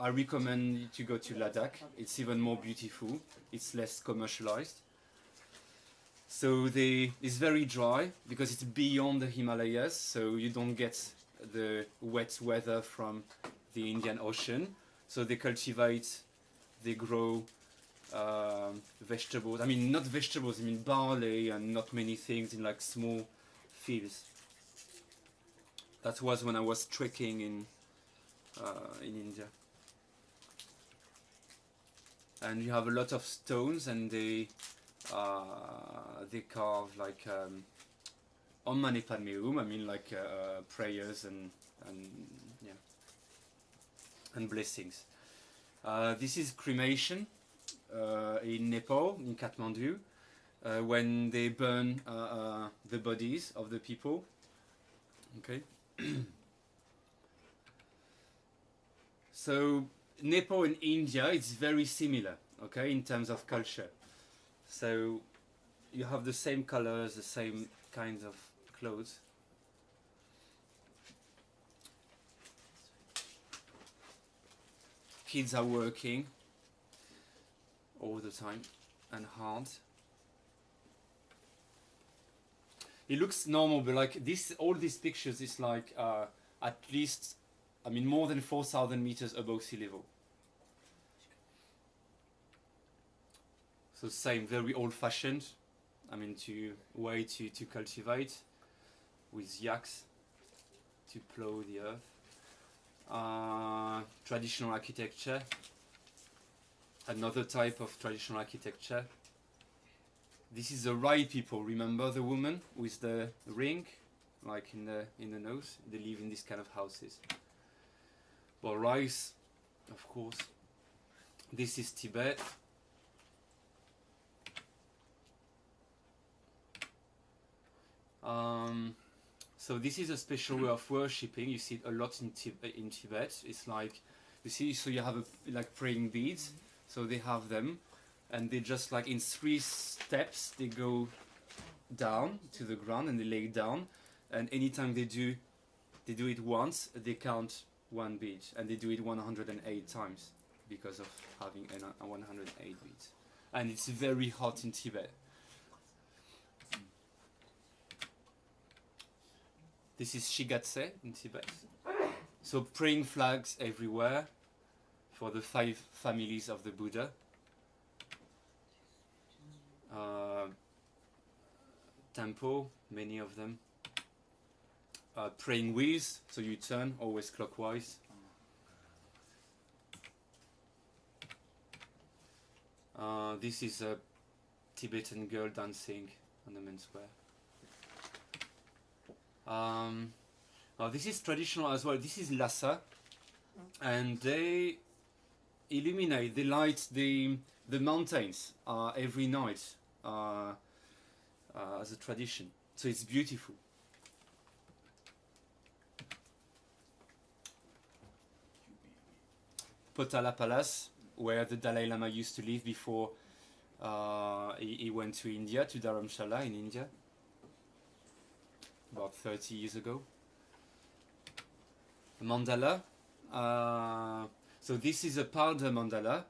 I recommend you to go to Ladakh. It's even more beautiful. It's less commercialized. So it's very dry because it's beyond the Himalayas, so you don't get the wet weather from the Indian Ocean. So they cultivate, they grow vegetables. I mean, not vegetables, I mean barley and not many things in like small fields. That was when I was trekking in India. And you have a lot of stones, and they carve like on Mane Padme Hum, I mean like prayers and yeah, and blessings. This is cremation in Nepal, in Kathmandu, when they burn the bodies of the people. Okay. So Nepal and India, it's very similar, okay, in terms of culture. So you have the same colors, the same kinds of clothes. Kids are working all the time and hard. It looks normal, but like this, all these pictures is like at least, I mean, more than 4,000 meters above sea level. So same, very old-fashioned. I mean, way to cultivate with yaks to plow the earth. Traditional architecture. Another type of traditional architecture. This is the Rai people. Remember the woman with the ring, like in the nose? They live in this kind of houses. Well, rice, of course. This is Tibet. So this is a special way of worshipping. You see it a lot in Tibet. It's like, you see, so you have like praying beads. So they have them, and they just like in 3 steps they go down to the ground and they lay down. And anytime they do it once, they count 1 bead, and they do it 108 times because of having 108 beads. And it's very hot in Tibet. This is Shigatse in Tibet. So praying flags everywhere for the 5 families of the Buddha. Temple, many of them. Praying wheels, so you turn always clockwise. This is a Tibetan girl dancing on the men's square. This is traditional as well. This is Lhasa, and they illuminate, they light the mountains every night as a tradition. So it's beautiful. Potala Palace, where the Dalai Lama used to live before he went to India, to Dharamshala in India, about 30 years ago. Mandala. So this is a powder mandala.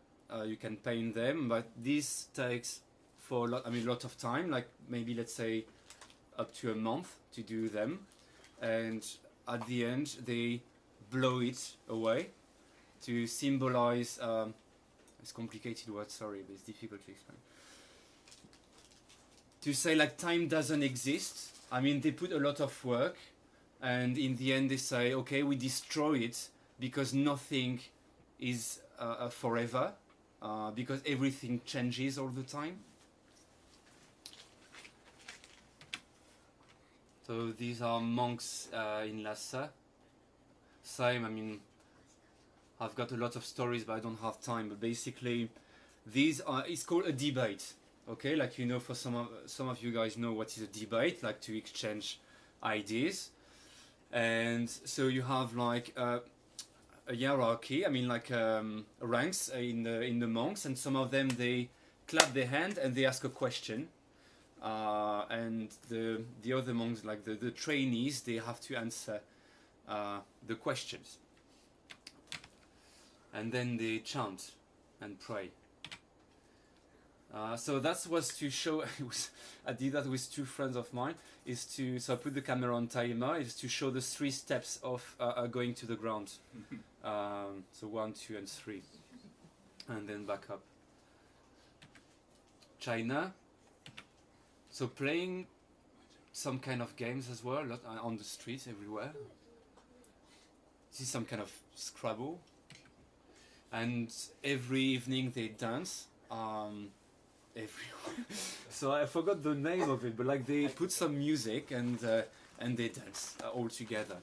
You can paint them, but this takes a lot of time, like maybe let's say up to a month to do them. And at the end they blow it away to symbolize, it's a complicated word, sorry, but it's difficult to explain. To say like time doesn't exist. I mean, they put a lot of work, and in the end they say, okay, we destroy it because nothing is forever, because everything changes all the time. So these are monks in Lhasa. Same, I mean, I've got a lot of stories, but I don't have time. But basically, it's called a debate. Okay, like, you know, for some of you guys know what is a debate, like to exchange ideas. And so you have like a hierarchy, I mean like ranks in the monks, and some of them, they clap their hand and they ask a question. And the other monks, like the trainees, they have to answer the questions. and then they chant and pray. So that was to show. I did that with two friends of mine. So I put the camera on timer. Is to show the 3 steps of going to the ground. So 1, 2, and 3, and then back up. China. So playing some kind of games as well, a lot on the streets everywhere. This is some kind of Scrabble, and every evening they dance. Everywhere. So I forgot the name of it, but like they put some music and they dance all together.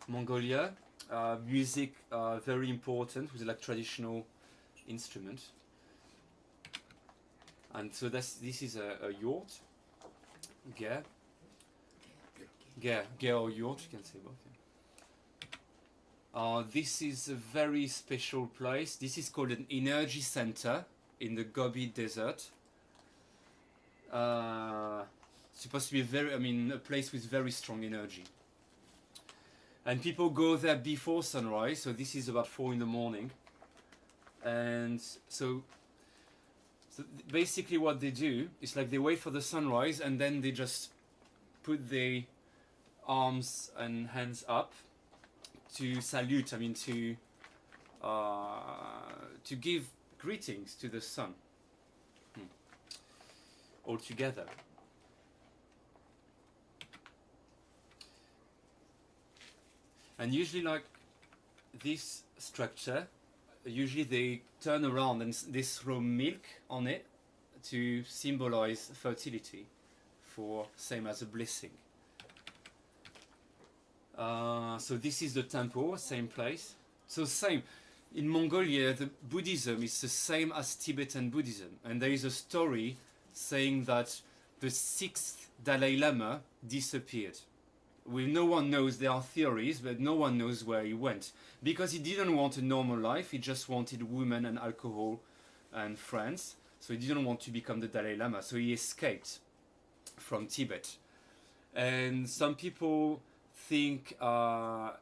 Mongolia, music very important with like traditional instrument. And so this is a yurt, ger or yurt, you can say both. This is a very special place. This is called an energy center in the Gobi Desert. Supposed to be a place with very strong energy. And people go there before sunrise, so this is about 4 in the morning. And so basically what they do is like they wait for the sunrise and then they just put their arms and hands up to salute, to give greetings to the sun. All together. And usually like this structure, usually they turn around and they throw milk on it to symbolize fertility, for same as a blessing. So this is the temple, same place. So same. In Mongolia, the Buddhism is the same as Tibetan Buddhism. And there is a story saying that the 6th Dalai Lama disappeared. No one knows, there are theories, but no one knows where he went. Because he didn't want a normal life, he just wanted women and alcohol and friends. So he didn't want to become the Dalai Lama, so he escaped from Tibet. And some people think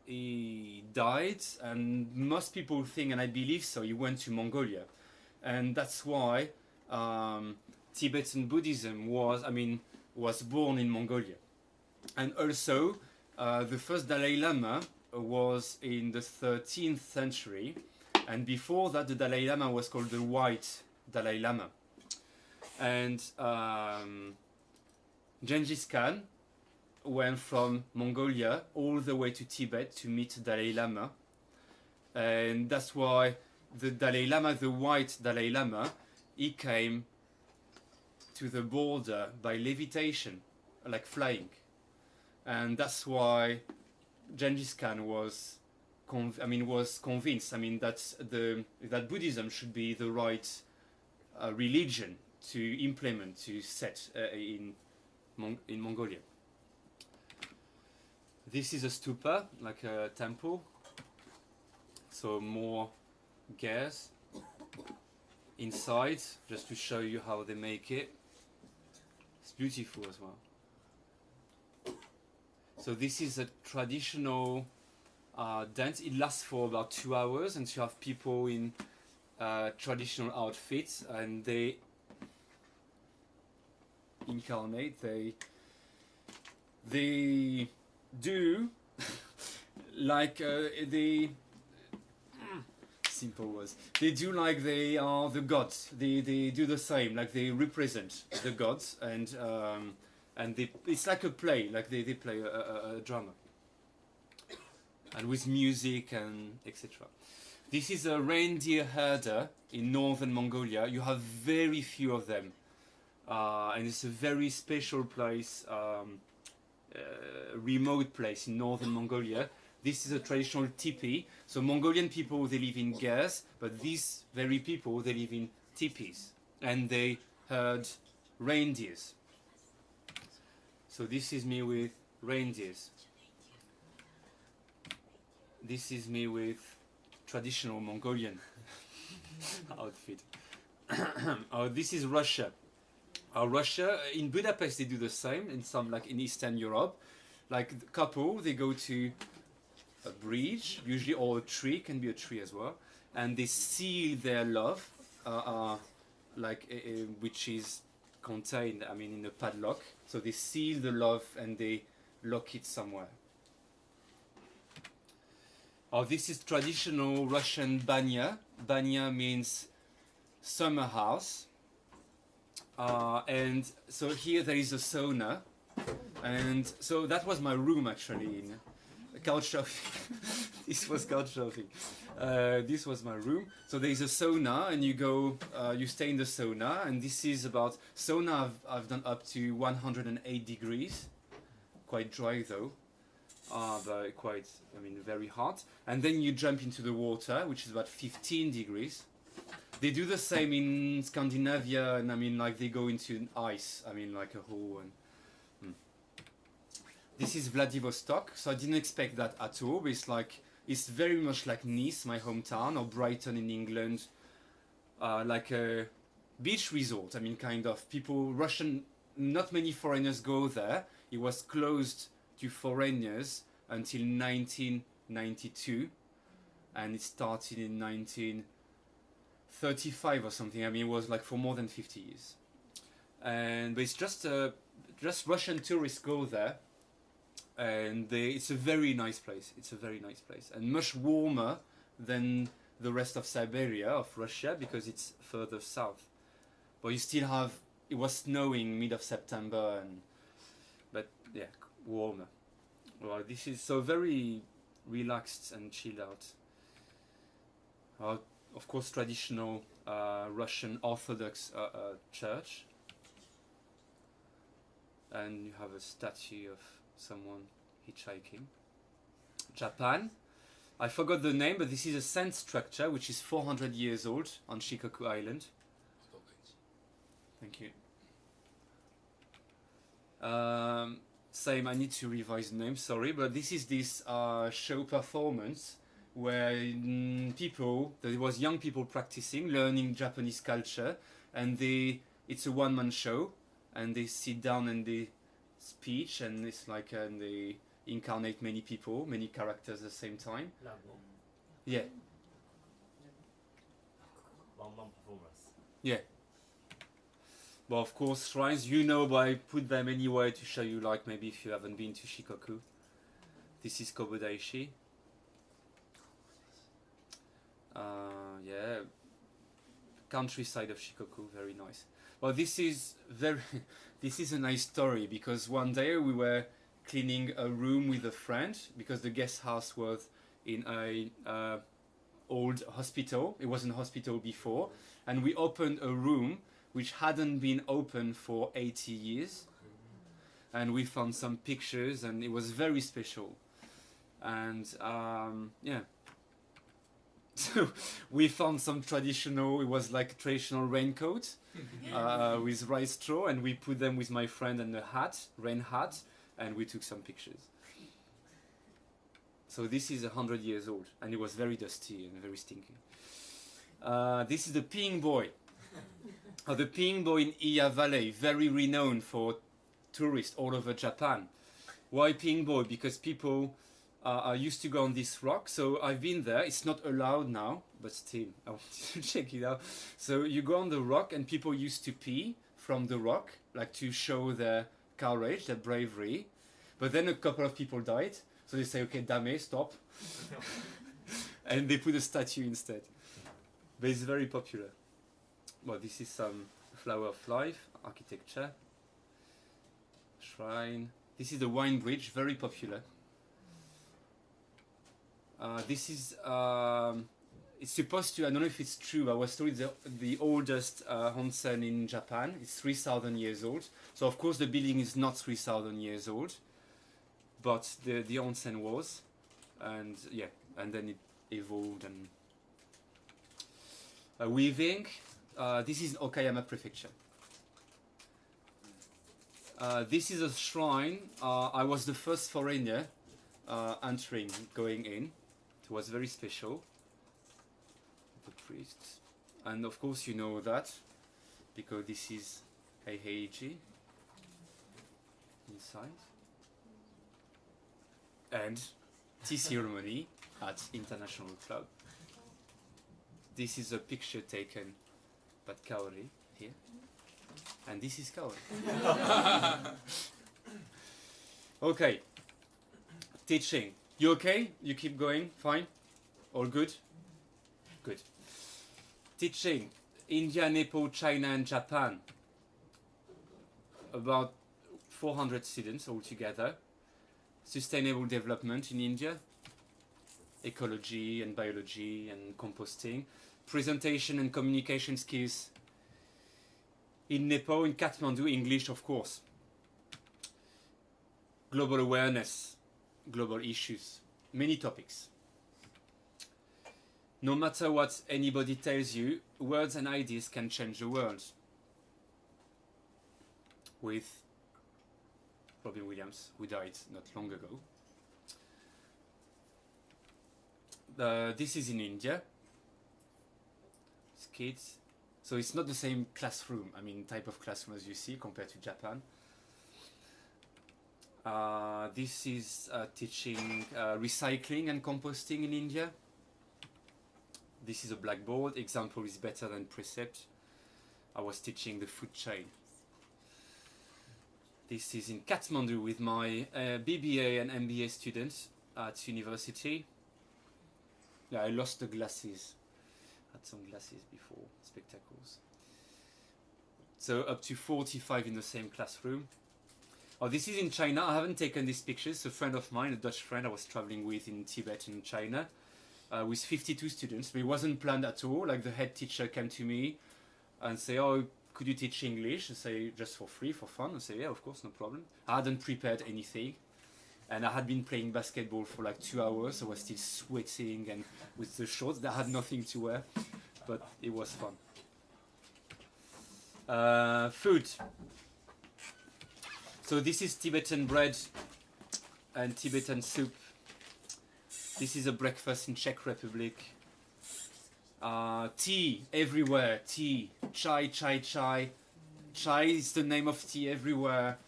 he died, and most people think, and I believe so, he went to Mongolia. And that's why Tibetan Buddhism was born in Mongolia. And also, the first Dalai Lama was in the 13th century, and before that the Dalai Lama was called the White Dalai Lama. And Genghis Khan went from Mongolia all the way to Tibet to meet Dalai Lama, and that's why the Dalai Lama, the White Dalai Lama, he came to the border by levitation, like flying. And that's why Genghis Khan was convinced that Buddhism should be the right religion to implement, to set in Mongolia. This is a stupa, like a temple. So more gears inside, just to show you how they make it. It's beautiful as well. So this is a traditional dance. It lasts for about 2 hours, and you have people in traditional outfits, and they incarnate. They do like simple words. They do like they are the gods. They do the same, like they represent the gods, and it's like a play, like they play a drama, and with music and etc. This is a reindeer herder in northern Mongolia. You have very few of them, and it's a very special place, remote place in northern Mongolia. This is a traditional teepee. So Mongolian people, they live in gers, but these very people, they live in teepees, and they herd reindeers. So this is me with reindeers. This is me with traditional Mongolian outfit. This is Russia. Russia, in Budapest they do the same, in some like in Eastern Europe. Like the couple, they go to a bridge, usually, or a tree, can be a tree as well, and they seal their love, like which is contained, I mean, in a padlock. So they seal the love and they lock it somewhere. Oh, this is traditional Russian banya. Banya means summer house. And so here there is a sauna, and so that was my room actually in couch surfing. This was couch surfing. This was my room. So there is a sauna, and you go, you stay in the sauna, and this is about sauna. I've done up to 108 degrees, quite dry though, but quite, I mean, very hot. And then you jump into the water, which is about 15 degrees. They do the same in Scandinavia, and I mean, like they go into ice. I mean, like a hole. And this is Vladivostok, so I didn't expect that at all. But it's very much like Nice, my hometown, or Brighton in England, like a beach resort. I mean, kind of people, Russian. Not many foreigners go there. It was closed to foreigners until 1992, and it started in 1935 or something. I mean, it was like for more than 50 years. But it's just Russian tourists go there, and it's a very nice place. It's a very nice place, and much warmer than the rest of Siberia, of Russia, because it's further south. But you still have, it was snowing mid of September, but yeah, warmer. Well, this is so very relaxed and chilled out. Of course, traditional Russian Orthodox church, and you have a statue of someone hitchhiking. Japan, I forgot the name, but this is a sand structure which is 400 years old on Shikoku Island. Thank you. Same, I need to revise the name, sorry, but this is this show performance where there was young people practicing, learning Japanese culture, and it's a one-man show, and they sit down and they speech, and it's like, and they incarnate many people, many characters at the same time. Yeah. One performance. Yeah. But of course, shrines, but I put them anywhere to show you, like maybe if you haven't been to Shikoku. This is Kobodaishi. Yeah, countryside of Shikoku, very nice. Well, this is a nice story, because one day we were cleaning a room with a friend, because the guest house was in a old hospital. It wasn't a hospital before, and we opened a room which hadn't been open for 80 years, and we found some pictures, and it was very special. And yeah, so we found some traditional, it was like a traditional raincoat with rice straw, and we put them with my friend and a hat, rain hat, and we took some pictures. So this is 100 years old, and it was very dusty and very stinky. This is the Peeing Boy. The Peeing Boy in Iya Valley, very renowned for tourists all over Japan. Why Peeing Boy? Because people used to go on this rock. So I've been there. It's not allowed now, but still, I want to check it out. So you go on the rock, and people used to pee from the rock, like to show their courage, their bravery. But then a couple of people died, so they say, okay, dame, stop. And they put a statue instead. But it's very popular. Well, this is some flower of life, architecture, shrine. This is the wine bridge, very popular. This is, it's supposed to, I don't know if it's true, I was told the oldest onsen in Japan. It's 3,000 years old. So of course the building is not 3,000 years old, but the onsen was. And yeah, and then it evolved. And weaving. This is Okayama Prefecture. This is a shrine. I was the first foreigner going in. It was very special. The priests. And of course you know that, because this is AAG inside, and tea ceremony at International Club. This is a picture taken by Kaori here, and this is Kaori. Okay, teaching. You okay? You keep going? Fine? All good? Good. Teaching. India, Nepal, China and Japan. About 400 students altogether. Sustainable development in India. Ecology and biology and composting. Presentation and communication skills. In Nepal, in Kathmandu, English of course. Global awareness, global issues, many topics. No matter what anybody tells you, words and ideas can change the world. With Robin Williams, who died not long ago. This is in India. It's kids. So it's not the same classroom, I mean type of classroom as you see compared to Japan. This is teaching recycling and composting in India. This is a blackboard. Example is better than precept. I was teaching the food chain. This is in Kathmandu with my BBA and MBA students at university. Yeah, I lost the glasses. Had some glasses before spectacles. So up to 45 in the same classroom. Oh, this is in China. I haven't taken these pictures. A friend of mine, a Dutch friend I was traveling with in Tibet and China, with 52 students. But it wasn't planned at all. Like the head teacher came to me and say, "Oh, could you teach English?" I say, "Just for free, for fun." I say, "Yeah, of course, no problem." I hadn't prepared anything. And I had been playing basketball for like 2 hours. I was still sweating and with the shorts that had nothing to wear. But it was fun. Food. So this is Tibetan bread and Tibetan soup. This is a breakfast in Czech Republic. Tea everywhere. Tea. Chai, chai, chai. Chai is the name of tea everywhere.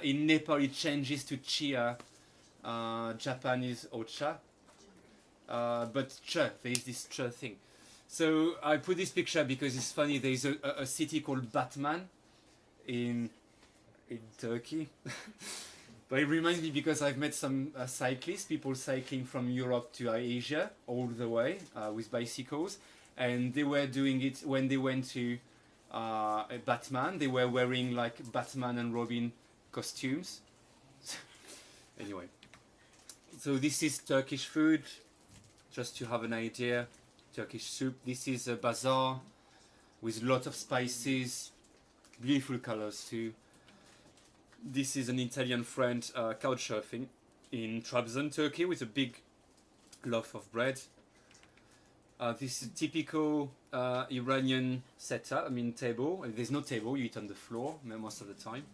In Nepal it changes to chia. Japan is ocha. But cha, there is this cha thing. So I put this picture because it's funny. There is a city called Batman in Turkey. But it reminds me because I've met some cyclists, people cycling from Europe to Asia all the way with bicycles, and they were doing it when they went to Batman. They were wearing like Batman and Robin costumes. Anyway, so this is Turkish food, just to have an idea. Turkish soup. This is a bazaar with lots of spices, beautiful colors too. This is an Italian friend couch surfing in Trabzon, Turkey, with a big loaf of bread. This is typical Iranian setup. I mean table. There's no table. You eat on the floor most of the time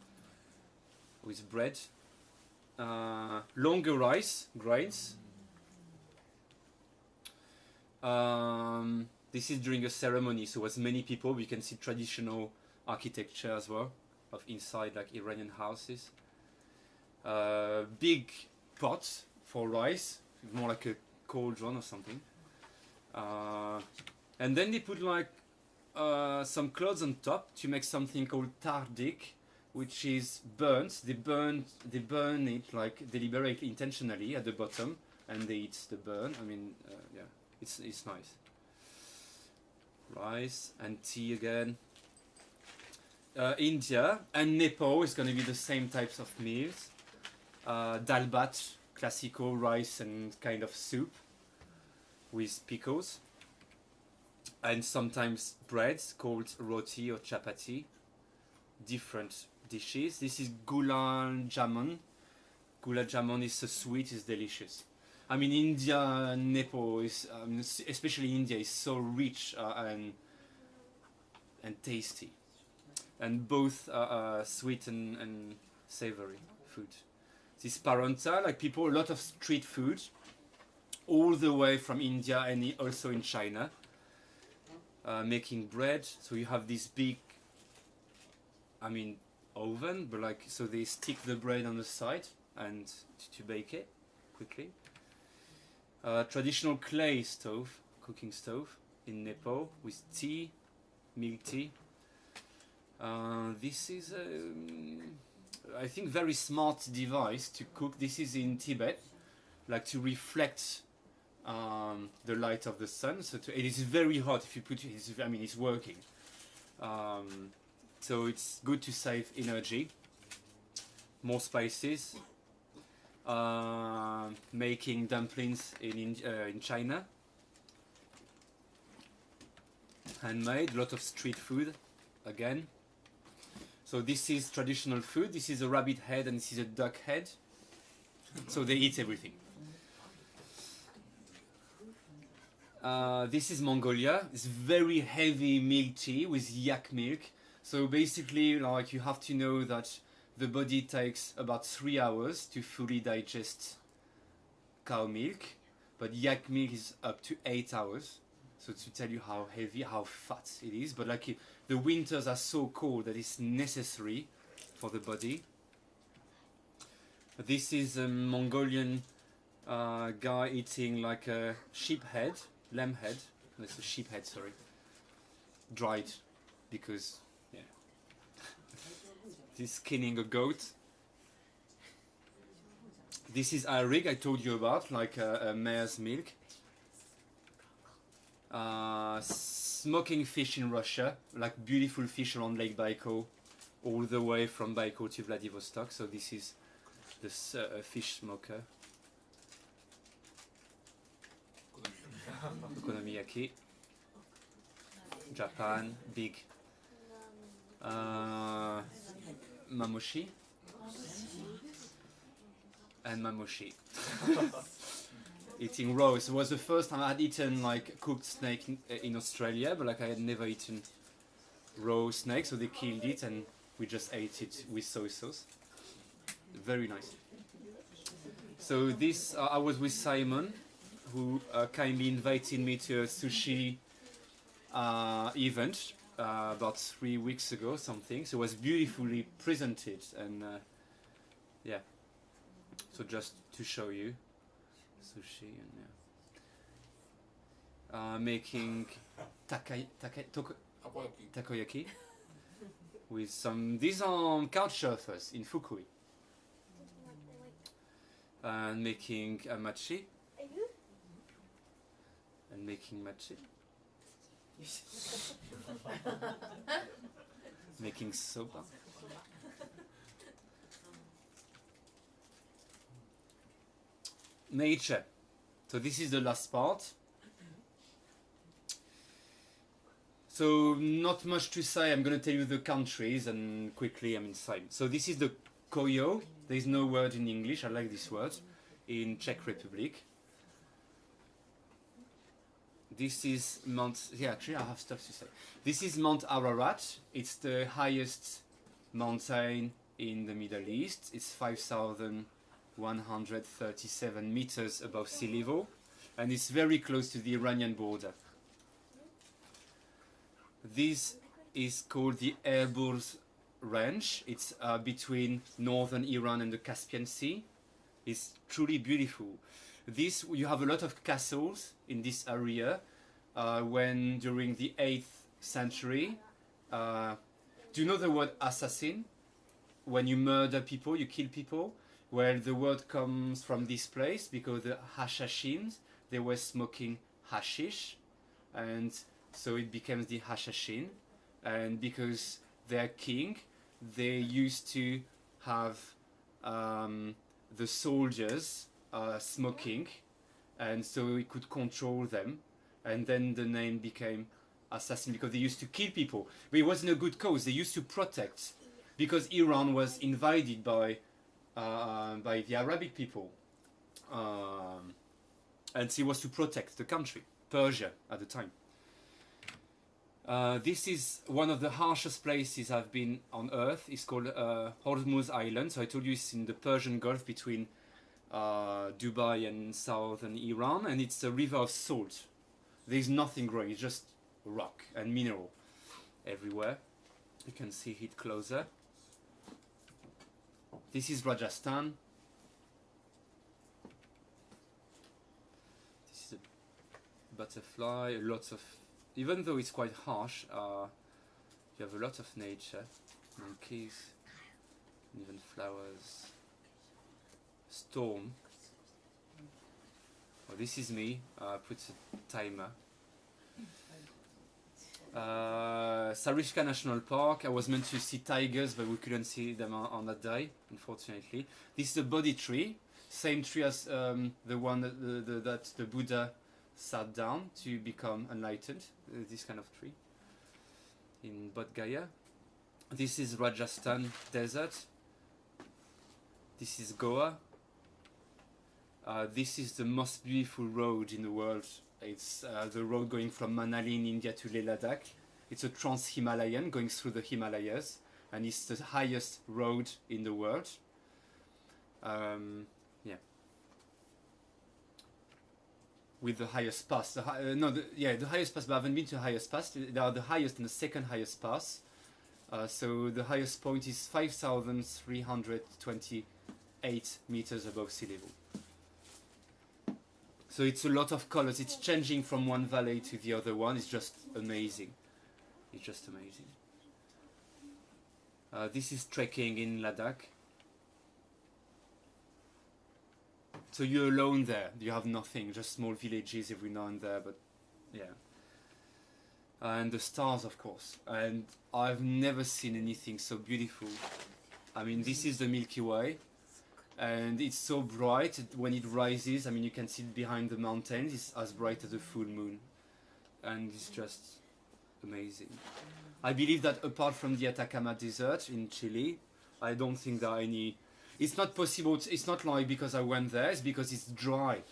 with bread. Longer rice grains. This is during a ceremony, so as many people, we can see traditional architecture as well of inside like Iranian houses. Big pot for rice, more like a cauldron or something. And then they put like some clothes on top to make something called tardik, which is burnt. They burn it like deliberately, intentionally at the bottom, and they eat the burn. I mean, yeah, it's nice. Rice and tea again. India and Nepal is going to be the same types of meals. Dal bhat, classical rice and kind of soup with pickles. And sometimes breads called roti or chapati. Different dishes. This is gulab jamun. Gulab jamun is so sweet, it's delicious. I mean, India and Nepal is, especially India, is so rich and tasty. And both sweet and savory food. This paranta, like people, a lot of street food, all the way from India and also in China, making bread. So you have this big I mean, oven, but like, so they stick the bread on the side and to bake it quickly. Traditional clay stove, cooking stove in Nepal with tea, milk tea. This is I think very smart device to cook. This is in Tibet, like to reflect the light of the sun. So it is very hot if you put it. I mean, it's working. So it's good to save energy. More spices. Making dumplings in China. Handmade, a lot of street food again. So this is traditional food. This is a rabbit head and this is a duck head. So they eat everything. This is Mongolia. It's very heavy milk tea with yak milk. So basically, like, you have to know that the body takes about 3 hours to fully digest cow milk, but yak milk is up to 8 hours. So to tell you how heavy, how fat it is. But like, the winters are so cold that it's necessary for the body. This is a Mongolian guy eating like a sheep head, lamb head. That's a sheep head, sorry. Dried, because, yeah. He's skinning a goat. This is arig I told you about, like a mare's milk. Smoking fish in Russia, like beautiful fish around Lake Baikal, all the way from Baikal to Vladivostok. So this is the fish smoker. Okonomiyaki. Japan, big. Mamoshi. And mamoshi. Eating raw. So it was the first time I had eaten like cooked snake in Australia, but like I had never eaten raw snake, so they killed it and we just ate it with soy sauce. Very nice. So this, I was with Simon, who kindly invited me to a sushi event about 3 weeks ago, something. So it was beautifully presented, and yeah. So just to show you. Sushi and making takoyaki with some. These are couch surfers in Fukui, and making machi and making machi, making soba. Nature. So this is the last part. So not much to say. I'm going to tell you the countries and quickly I'm inside. So this is the Koyo. There is no word in English. I like this word. In Czech Republic. This is Mount. Yeah, actually I have stuff to say. This is Mount Ararat. It's the highest mountain in the Middle East. It's 5,137 meters above sea level, and it's very close to the Iranian border. This is called the Elburz Range. It's between northern Iran and the Caspian Sea. It's truly beautiful. This, you have a lot of castles in this area. When during the 8th century, do you know the word assassin? When you murder people, you kill people. Well, the word comes from this place because the Hashashins, they were smoking hashish, and so it became the Hashashin. And because their king, they used to have the soldiers smoking, and so he could control them. And then the name became assassin because they used to kill people. But it wasn't a good cause. They used to protect, because Iran was invaded by the Arabic people, and he was to protect the country, Persia at the time. This is one of the harshest places I've been on earth. It's called Hormuz Island. So I told you it's in the Persian Gulf between Dubai and southern Iran, and it's a river of salt. There's nothing growing, it's just rock and mineral everywhere. You can see it closer. This is Rajasthan. This is a butterfly. Lots of, even though it's quite harsh, you have a lot of nature, monkeys, and even flowers. Storm. Oh, this is me. I put a timer. Sarishka National Park. I was meant to see tigers, but we couldn't see them on that day, unfortunately. This is a Bodhi tree, same tree as the one that the Buddha sat down to become enlightened. This kind of tree in Bodh Gaya. This is Rajasthan desert. This is Goa. This is the most beautiful road in the world. It's the road going from Manali in India to Leh Ladakh. It's a trans-Himalayan going through the Himalayas, and it's the highest road in the world. Yeah. With the highest pass. The highest pass, but I haven't been to the highest pass. They are the highest and the second highest pass. So the highest point is 5,328 meters above sea level. So it's a lot of colors. It's changing from one valley to the other one. It's just amazing. It's just amazing. This is trekking in Ladakh. So you're alone there. You have nothing. Just small villages every now and there. But yeah. And the stars, of course. And I've never seen anything so beautiful. I mean, this is the Milky Way. And it's so bright when it rises. I mean, you can see it behind the mountains. It's as bright as a full moon, and it's just amazing. I believe that apart from the Atacama Desert in Chile, I don't think there are any. It's not possible. It's not like because I went there. It's because it's dry,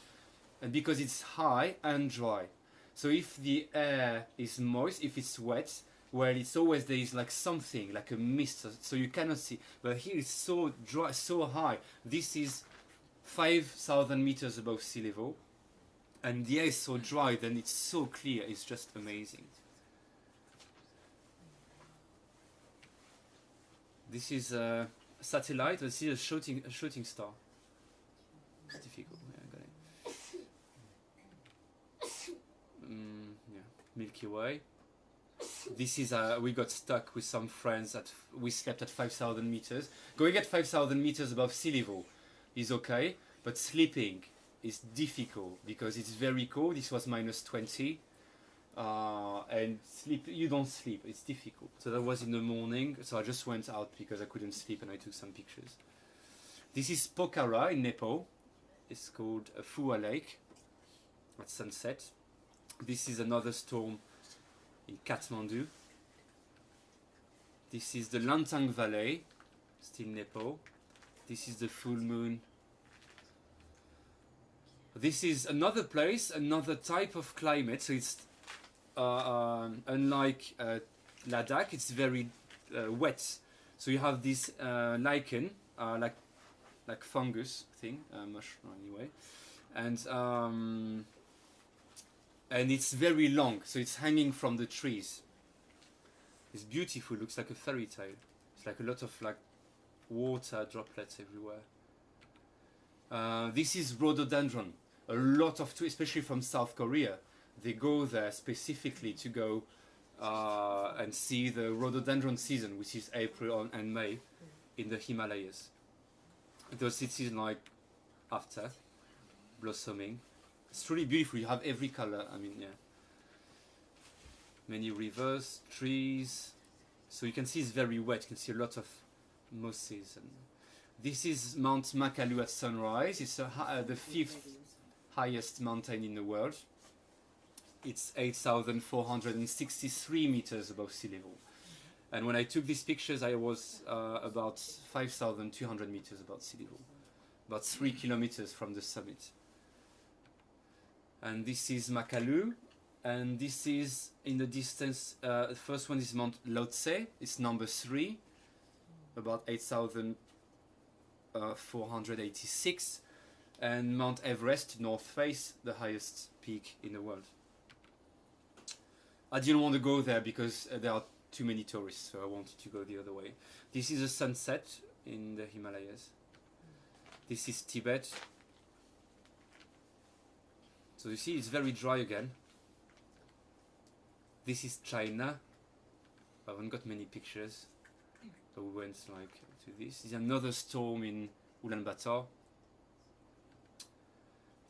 and because it's high and dry. So if the air is moist, if it's wet, well, it's always there is like something, like a mist, so you cannot see. But here it's so dry, so high. This is 5,000 meters above sea level, and the air is so dry, then it's so clear. It's just amazing. This is a satellite. This is a shooting star. It's difficult. Yeah, I got it. Yeah, Milky Way. This is we got stuck with some friends we slept at 5,000 meters. Going at 5,000 meters above sea level is okay, but sleeping is difficult because it's very cold. This was -20, and you don't sleep. It's difficult. So that was in the morning. So I just went out because I couldn't sleep, and I took some pictures. This is Pokhara in Nepal. It's called Phua Lake at sunset. This is another storm in Kathmandu. This is the Lantang Valley, still Nepal. This is the full moon. This is another place, another type of climate. So it's unlike Ladakh, it's very wet. So you have this lichen, like fungus thing, mushroom anyway, and it's very long, so it's hanging from the trees. It's beautiful, looks like a fairy tale. It's like a lot of like water droplets everywhere. This is rhododendron. A lot of trees, especially from South Korea, they go there specifically to go and see the rhododendron season, which is April and May in the Himalayas. Those it is like after blossoming. It's really beautiful. You have every color. I mean, yeah. Many rivers, trees. So you can see it's very wet. You can see a lot of mosses. And this is Mount Makalu at sunrise. It's the 5th highest mountain in the world. It's 8,463 meters above sea level. And when I took these pictures, I was about 5,200 meters above sea level, about 3 kilometers from the summit. And this is Makalu, and this is in the distance. The first one is Mount Lhotse. It's number 3, about 8,486, and Mount Everest, North Face, the highest peak in the world. I didn't want to go there because there are too many tourists, so I wanted to go the other way. This is a sunset in the Himalayas. This is Tibet. So you see, it's very dry again. This is China. I haven't got many pictures, so we went like to this. This is another storm in Ulaanbaatar.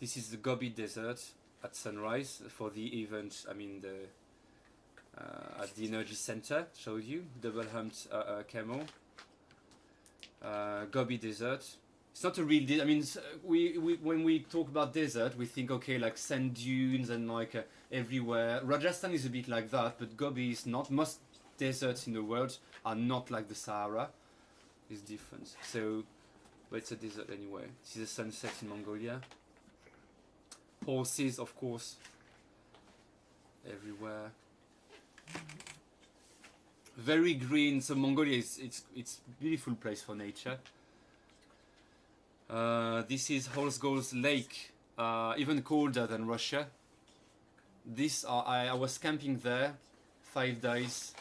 This is the Gobi Desert at sunrise for the event. I mean at the energy center. Showed you double humped camel. Gobi Desert. It's not a real. I mean, we when we talk about desert, we think okay, like sand dunes and like everywhere. Rajasthan is a bit like that, but Gobi is not. Most deserts in the world are not like the Sahara. It's different. So, but it's a desert anyway. This is a sunset in Mongolia. Horses, of course, everywhere. Very green. So Mongolia is it's beautiful place for nature. This is Holzgol's Lake, even colder than Russia. This I was camping there 5 days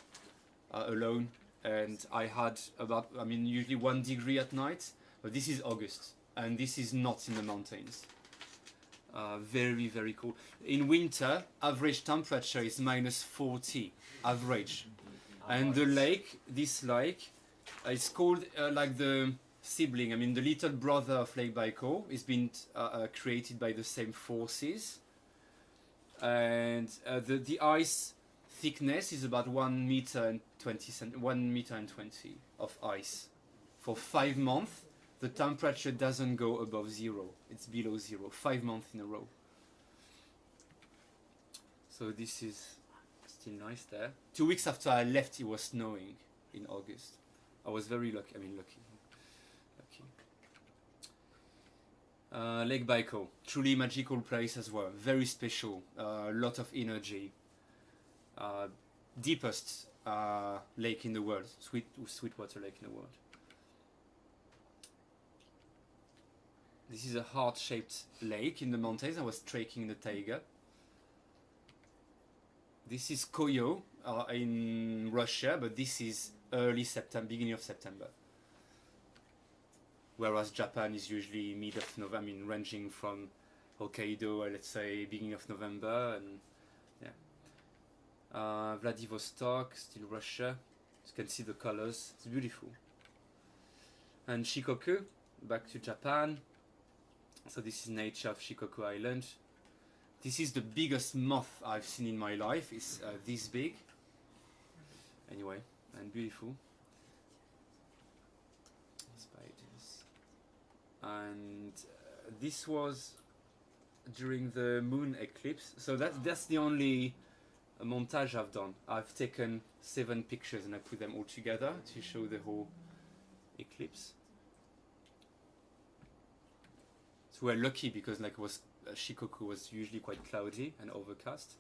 alone, and I had about, I mean, usually 1 degree at night, but this is August, and this is not in the mountains. Very, very cool. In winter, average temperature is -40, average. And the lake, this lake, is called like the sibling, I mean the little brother of Lake Baikal. It's been created by the same forces. And the ice thickness is about 1 meter and 20 of ice. For 5 months, the temperature doesn't go above 0. It's below 0, 5 months in a row. So this is still nice there. 2 weeks after I left, it was snowing in August. I was very lucky. I mean, lucky. Lake Baikal, truly magical place as well. Very special. Lot of energy. Deepest lake in the world. Sweetwater lake in the world. This is a heart-shaped lake in the mountains. I was trekking in the taiga. This is Koyo in Russia, but this is early September, beginning of September. Whereas Japan is usually mid of November, I mean, ranging from Hokkaido, let's say, beginning of November, and yeah. Vladivostok, still Russia. You can see the colors, it's beautiful. And Shikoku, back to Japan. So this is nature of Shikoku Island. This is the biggest moth I've seen in my life. It's this big. Anyway, and beautiful. Spiders. And this was during the moon eclipse. So that's the only montage I've done. I've taken 7 pictures and I put them all together to show the whole eclipse. So we're lucky because like Shikoku was usually quite cloudy and overcast.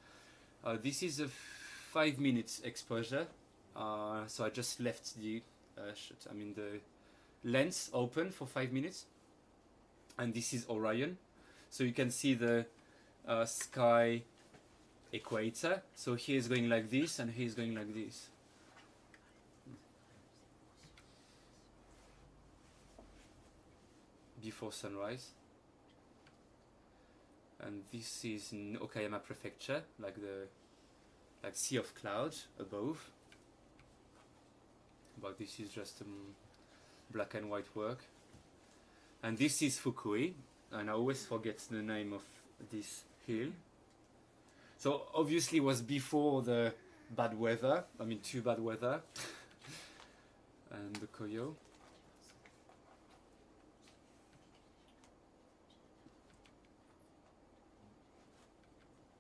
This is a 5 minutes exposure. So I just left the the lens open for 5 minutes. And this is Orion. So you can see the sky equator. So here's going like this and here's going like this. Before sunrise. And this is in Okayama Prefecture, like sea of clouds above. But this is just black and white work. And this is Fukui, and I always forget the name of this hill. So obviously it was before the bad weather, I mean too bad weather. And the Koyo.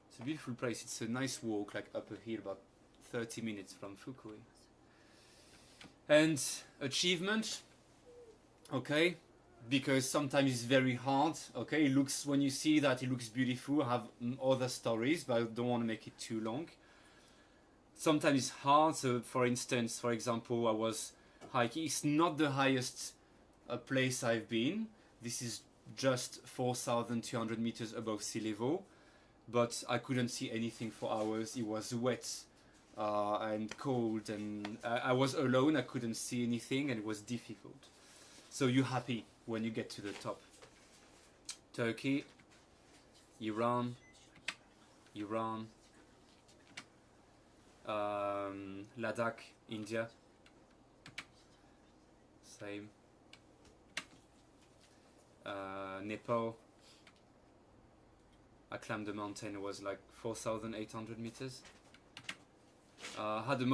It's a beautiful place. It's a nice walk, like up a hill, about 30 minutes from Fukui. And achievement, okay, because sometimes it's very hard. Okay, it looks, when you see that, it looks beautiful. I have other stories, but I don't want to make it too long. Sometimes it's hard. So, for instance, for example, I was hiking. It's not the highest place I've been. This is just 4,200 meters above sea level. But I couldn't see anything for hours. It was wet and cold, and I was alone. I couldn't see anything, and it was difficult. So you're happy when you get to the top. Turkey, Iran, Ladakh, India, same. Nepal. I climbed the mountain. It was like 4,800 meters. Had a